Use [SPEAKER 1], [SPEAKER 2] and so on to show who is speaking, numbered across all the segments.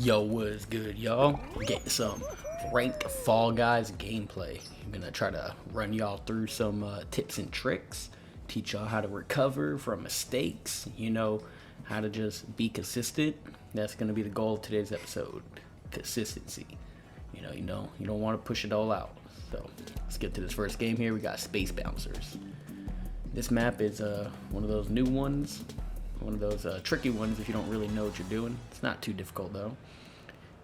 [SPEAKER 1] Yo, what's good, y'all? Getting some ranked Fall Guys gameplay. I'm gonna try to run y'all through some tips and tricks, teach y'all how to recover from mistakes, how to just be consistent. That's gonna be the goal of today's episode, consistency. You don't want to push it all out. So let's get to this first game here. We got Space Bouncers. This map is one of those new ones. One of those tricky ones if you don't really know what you're doing. It's not too difficult though.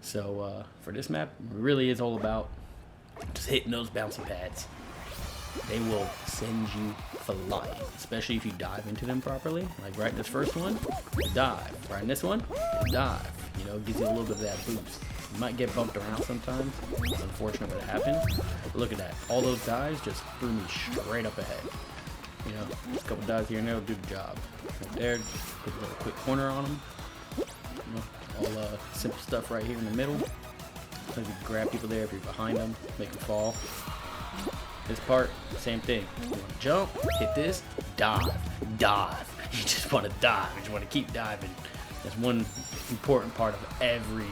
[SPEAKER 1] So for this map, it really is all about just hitting those bouncy pads. They will send you flying, especially if you dive into them properly. Like right in this first one, dive. Right in this one, dive. It gives you a little bit of that boost. You might get bumped around sometimes. It's unfortunate when it happens. But look at that. All those dives just threw me straight up ahead. Just a couple dives here and there will do the job. Right there, just put a little quick corner on them. All simple stuff right here in the middle. So you can grab people there if you're behind them, make them fall. This part, same thing. You want to jump, hit this, dive. You just want to dive. You just want to keep diving. That's one important part of every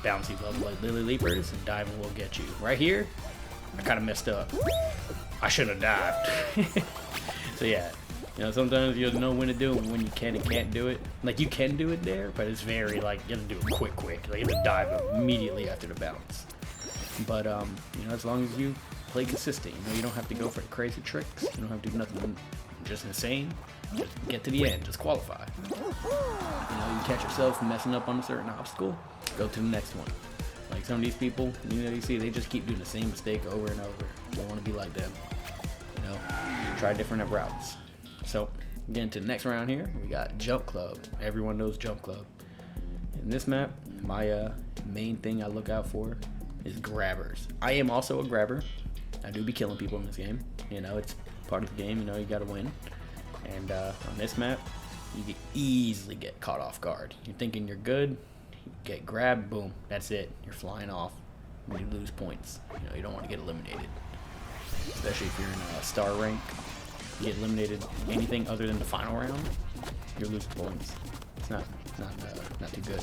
[SPEAKER 1] bouncy level, like Lily Leapers, and diving will get you. Right here, I kind of messed up. I shouldn't have dived. So yeah, sometimes you'll know when to do it and when you can and can't do it. Like you can do it there, but it's very like you have to do it quick. Like you have to dive immediately after the bounce. But as long as you play consistent, you don't have to go for the crazy tricks. You don't have to do nothing just insane. Just get to the end, just qualify. You catch yourself messing up on a certain obstacle, go to the next one. Like some of these people, you see they just keep doing the same mistake over and over. You don't want to be like them. Try different routes. So, getting to the next round here, we got Jump Club. Everyone knows Jump Club. In this map, my main thing I look out for is grabbers. I am also a grabber. I do be killing people in this game. It's part of the game. You gotta win. And on this map, you can easily get caught off guard. You're thinking you're good, you get grabbed, boom, that's it. You're flying off. You lose points. You don't want to get eliminated. Especially if you're in a star rank, you get eliminated anything other than the final round, you're losing points. It's not too good.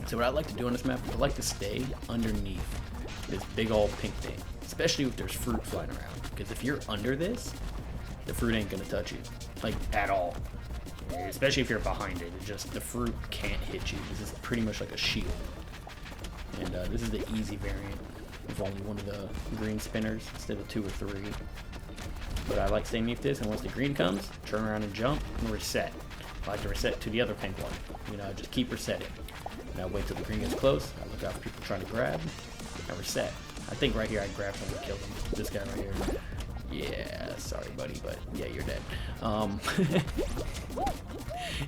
[SPEAKER 1] So what I like to do on this map, I like to stay underneath this big old pink thing, especially if there's fruit flying around. Because if you're under this, the fruit ain't gonna touch you, like at all. Especially if you're behind it, the fruit can't hit you. This is pretty much like a shield. And this is the easy variant. With only one of the green spinners instead of 2 or 3. But I like staying underneath this, and once the green comes, turn around and jump and reset. I like to reset to the other pink one. I just keep resetting. And I wait till the green gets close. I look out for people trying to grab. I reset. I think right here I grabbed him and killed him. This guy right here. Yeah, sorry buddy, but yeah, you're dead.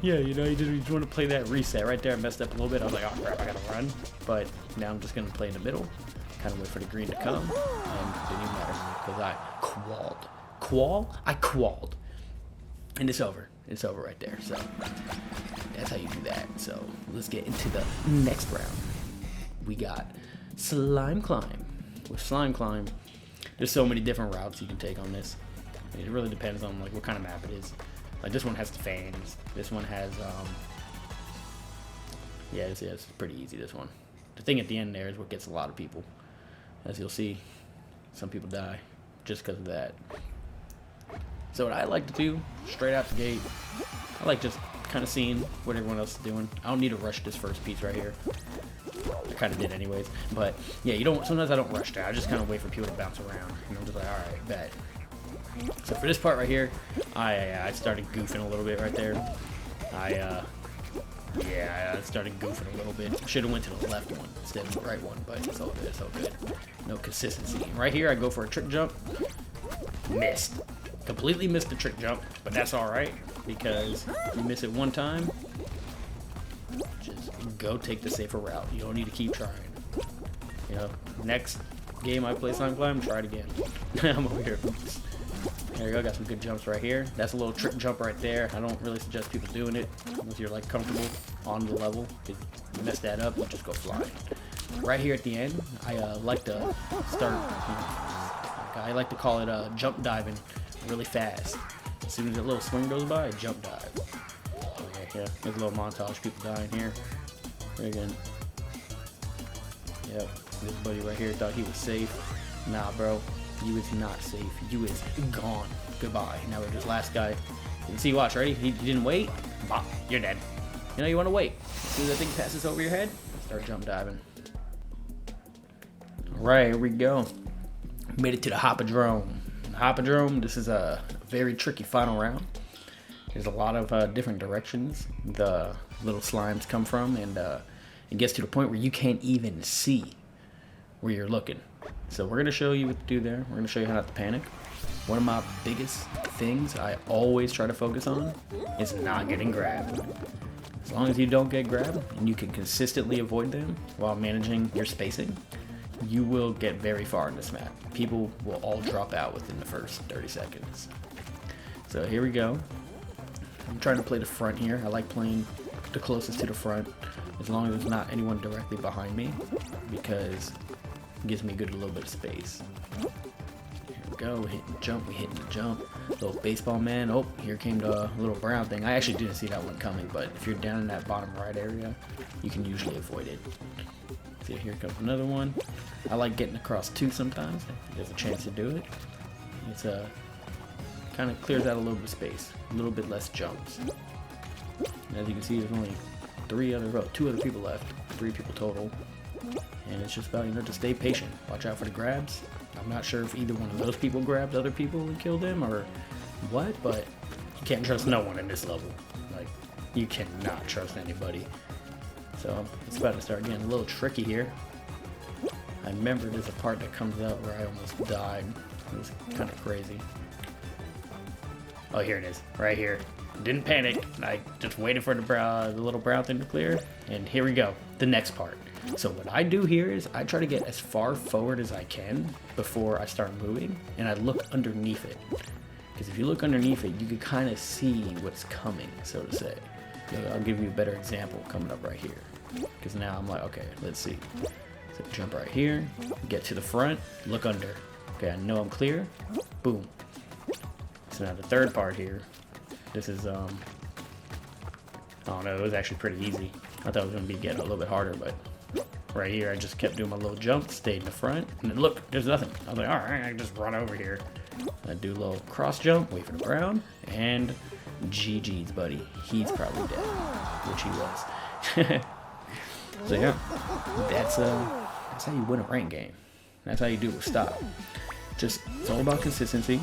[SPEAKER 1] Yeah, you just want to play that reset. Right there I messed up a little bit. I was like, oh crap, I gotta run. But now I'm just gonna play in the middle. Kind of wait for the green to come, and it didn't even matter because I qualled. I qualled, and it's over. It's over right there. So that's how you do that. So let's get into the next round. We got Slime Climb. With Slime Climb, there's so many different routes you can take on this. It really depends on like what kind of map it is. Like this one has the fans. This one has it's pretty easy. This one. The thing at the end there is what gets a lot of people. As you'll see, some people die just because of that. So what I like to do, straight out the gate, I like just kind of seeing what everyone else is doing. I don't need to rush this first piece right here. I kind of did anyways. But yeah, sometimes I don't rush that. I just kind of wait for people to bounce around. And I'm just like, alright, bet. So for this part right here, I started goofing a little bit right there. I started goofing a little bit. Should have went to the left one instead of the right one, but it's all good. It's all good. No consistency. Right here, I go for a trick jump. Missed. Completely missed the trick jump, but that's all right because you miss it one time. Just go take the safer route. You don't need to keep trying. Next game I play Slime Climb, try it again. I'm over here. There you go, got some good jumps right here. That's a little trick jump right there. I don't really suggest people doing it unless you're like comfortable on the level. If you mess that up, you just go flying. Right here at the end, I like to start, I like to call it jump diving really fast. As soon as that little swing goes by, I jump dive. Okay, yeah, there's a little montage, people dying here. There again. Yep, this buddy right here thought he was safe. Nah, bro, you is not safe. You is gone. Goodbye. Now we're this last guy. You can see, watch, ready? He didn't wait. Bop, you're dead. You know, you want to wait. As soon as that thing passes over your head, start jump diving. All right, here we go. Made it to the Hoppodrome. Hoppodrome, this is a very tricky final round. There's a lot of different directions the little slimes come from, and it gets to the point where you can't even see where you're looking. So we're going to show you what to do there. We're going to show you how not to panic. One of my biggest things I always try to focus on is not getting grabbed. As long as you don't get grabbed and you can consistently avoid them while managing your spacing, you will get very far in this map. People will all drop out within the first 30 seconds. So here we go. I'm trying to play the front here. I like playing the closest to the front as long as there's not anyone directly behind me, because it gives me a little bit of space. Here we go, we hitting the jump, we hitting the jump. Little baseball man. Oh, here came the little brown thing. I actually didn't see that one coming, but if you're down in that bottom right area, you can usually avoid it. See, here comes another one. I like getting across two sometimes. There's a chance to do it. It's kind of clears out a little bit of space, a little bit less jumps. And as you can see, there's only two other people left, 3 people total. And it's just about, to stay patient. Watch out for the grabs. I'm not sure if either one of those people grabbed other people and killed them or what, but you can't trust no one in this level. Like, you cannot trust anybody. So it's about to start getting a little tricky here. I remember there's a part that comes out where I almost died. It was kind of crazy. Oh, here it is, right here. Didn't panic. I just waited for the little brown thing to clear, and here we go, the next part. So what I do here is I try to get as far forward as I can before I start moving, and I look underneath it. Because if you look underneath it, you can kind of see what's coming, so to say. So I'll give you a better example coming up right here. Because now I'm like, okay, let's see. So jump right here, get to the front, look under. Okay, I know I'm clear. Boom. So now the third part here, this is, I don't know, it was actually pretty easy. I thought it was going to be getting a little bit harder, but right here I just kept doing my little jump, stayed in the front, and then look, there's nothing. I was like, all right, I can just run over here. I do a little cross jump, wait for the brown, and GG's, buddy. He's probably dead, which he was. So yeah, that's how you win a rank game. That's how you do it. Stop. Just, it's all about consistency.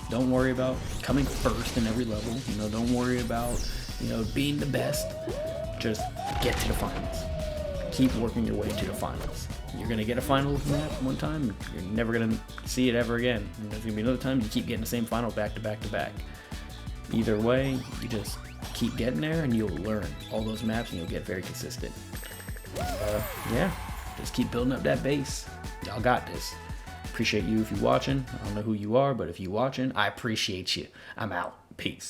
[SPEAKER 1] Don't worry about coming first in every level. Don't worry about, being the best. Just get to the finals. Keep working your way to the finals. You're going to get a finals map one time. You're never going to see it ever again. And there's going to be another time you keep getting the same final back to back to back. Either way, you just keep getting there and you'll learn all those maps and you'll get very consistent. Yeah, just keep building up that base. Y'all got this. Appreciate you if you're watching. I don't know who you are, but if you're watching, I appreciate you. I'm out. Peace.